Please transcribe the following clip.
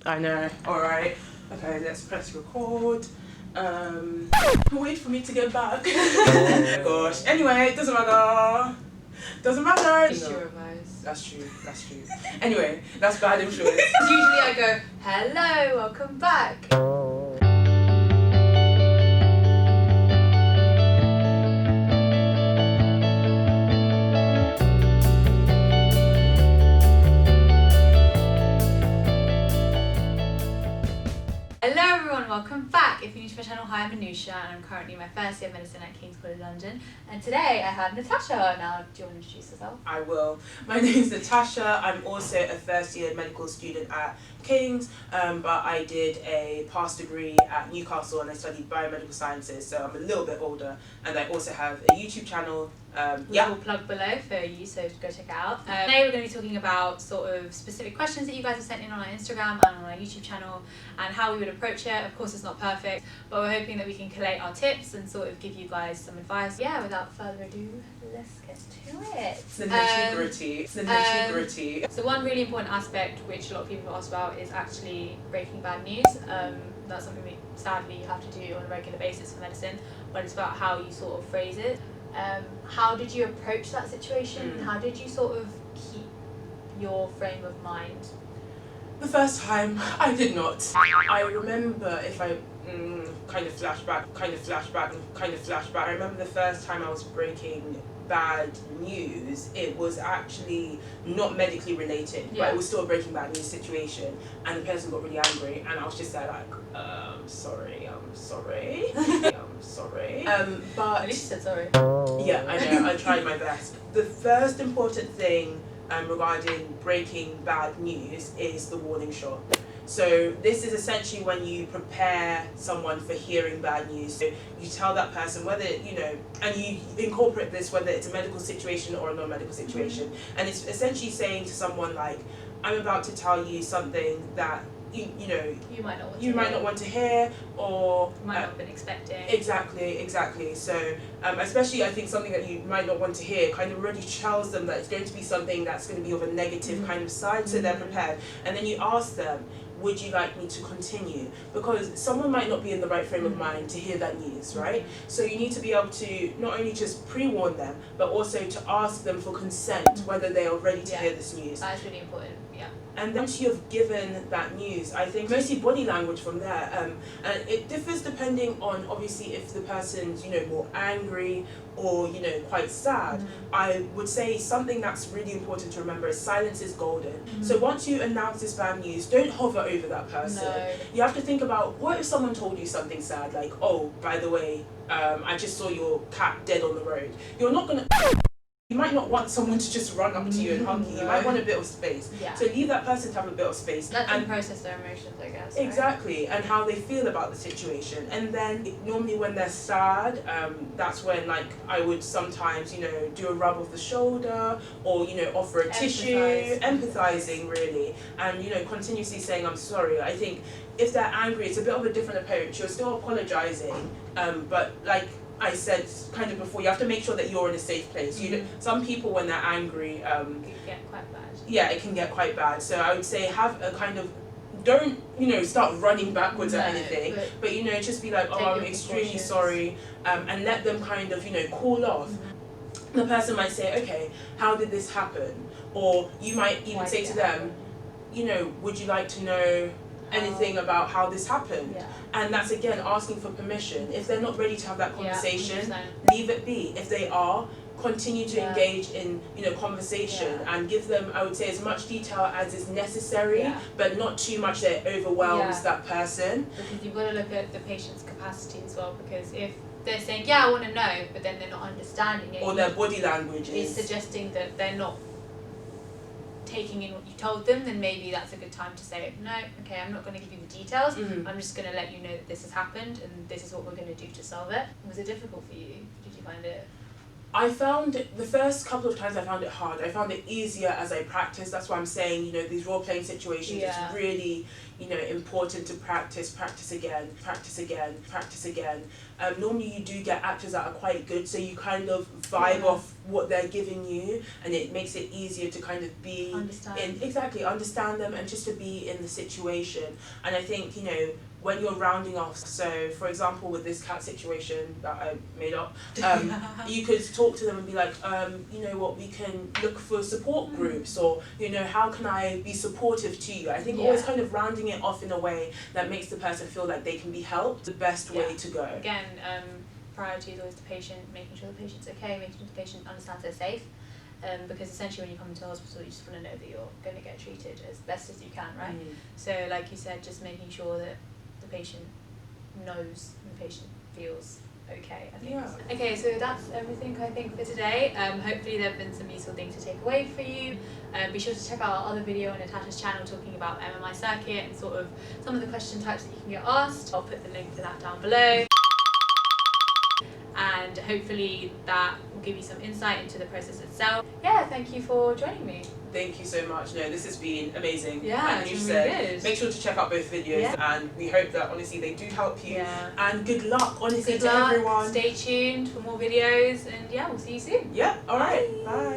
I know. Alright. Okay, let's press record. Wait for me to get back. Oh my gosh. Anyway, it doesn't matter. Doesn't matter. It's your advice. That's true. That's true. Anyway, that's bad influence. Usually I go, hello, welcome back. Hello everyone, welcome back. If you're new to my channel, hi, I'm Anusha and I'm currently in my first year of medicine at King's College London. And today I have Natasha. Now, do you want to introduce yourself? I will. My name is Natasha. I'm also a first year medical student at King's, but I did a past degree at Newcastle and I studied biomedical sciences, so I'm a little bit older. And I also have a YouTube channel. We'll plug below for you, so go check it out. Today we're going to be talking about sort of specific questions that you guys have sent in on our Instagram and on our YouTube channel and how we would approach it. Of course it's not perfect, but we're hoping that we can collate our tips and sort of give you guys some advice. Yeah, without further ado, let's get to it. It's the nitty-gritty. It's the nitty-gritty. So one really important aspect which a lot of people have asked about is actually breaking bad news. That's something we sadly have to do on a regular basis for medicine, but it's about how you sort of phrase it. How did you approach that situation? How did you sort of keep your frame of mind? The first time, I did not. I remember, if I kind of flashback. I remember the first time I was breaking bad news, it was actually not medically related, but it was still a breaking bad news situation, and the person got really angry, and I was just there like, I'm sorry. But At least you said sorry. Yeah, I know, I tried my best. The first important thing regarding breaking bad news is the warning shot. So this is essentially when you prepare someone for hearing bad news. So you tell that person whether, and you incorporate this whether it's a medical situation or a non-medical situation. And it's essentially saying to someone like, I'm about to tell you something that you might not want to hear, or you might not have been expecting. Exactly. So especially I think something that you might not want to hear kind of already tells them that it's going to be something that's going to be of a negative kind of side, so they're prepared. And then you ask them, would you like me to continue? Because someone might not be in the right frame of mind to hear that news, right? So you need to be able to not only just pre-warn them, but also to ask them for consent, whether they are ready to hear this news. That's really important, yeah. And once you've given that news, I think mostly body language from there. And it differs depending on, obviously, if the person's, more angry or, quite sad. I would say something that's really important to remember is silence is golden. So once you announce this bad news, don't hover over that person. No. You have to think about, what if someone told you something sad, like, oh, by the way, I just saw your cat dead on the road. You're not going to... You might not want someone to just run up to you and hug you. You might want a bit of space. Yeah. So leave that person to have a bit of space. Let them process their emotions, I guess. Right? Exactly, and how they feel about the situation. And then normally when they're sad, that's when I would sometimes, do a rub of the shoulder or, offer a tissue, empathizing really, and, continuously saying, I'm sorry. I think if they're angry, it's a bit of a different approach. You're still apologizing, but like I said kind of before, you have to make sure that you're in a safe place. Some people, when they're angry, it can get quite bad. Yeah, it can get quite bad. So I would say have a kind of, don't start running backwards or anything, but just be like, oh, I'm extremely sorry, and let them kind of cool off. The person might say, okay, how did this happen? Or you might even say to them, would you like to know anything about how this happened? And that's again asking for permission. If they're not ready to have that conversation, leave it be. If they are, continue to engage in conversation and give them, I would say, as much detail as is necessary, but not too much that overwhelms that person. Because you've got to look at the patient's capacity as well, because if they're saying, yeah, I want to know, but then they're not understanding it, or their body language is suggesting that they're not taking in what you told them, then maybe that's a good time to say, no, okay, I'm not going to give you the details, I'm just going to let you know that this has happened and this is what we're going to do to solve it. Was it difficult for you? Did you find it? I found the first couple of times I found it hard. I found it easier as I practiced. That's why I'm saying, these role-playing situations, it's really, important to practice again. Normally you do get actors that are quite good, so you kind of vibe off what they're giving you, and it makes it easier to kind of be understand them and just to be in the situation. And I think, you know, when you're rounding off, so for example with this cat situation that I made up, you could talk to them and be like, you know what, we can look for support groups, or, you know, how can I be supportive to you? I think always kind of rounding it off in a way that makes the person feel like they can be helped, the best way to go. Again, priority is always the patient, making sure the patient's okay, making sure the patient understands they're safe. Because essentially when you come into hospital, you just want to know that you're going to get treated as best as you can, right? So like you said, just making sure that the patient knows and the patient feels okay, I think. Okay, so that's everything I think for today. Hopefully there have been some useful things to take away for you. Be sure to check out our other video on Natasha's channel talking about MMI circuit and sort of some of the question types that you can get asked. I'll put the link for that down below. And hopefully that will give you some insight into the process itself. Yeah, thank you for joining me. Thank you so much. No, this has been amazing. Yeah, and it's you really said, good. make sure to check out both videos, and we hope that honestly they do help you. And good luck, honestly, Good luck. everyone. Stay tuned for more videos, and yeah, we'll see you soon. Yeah, alright. Bye.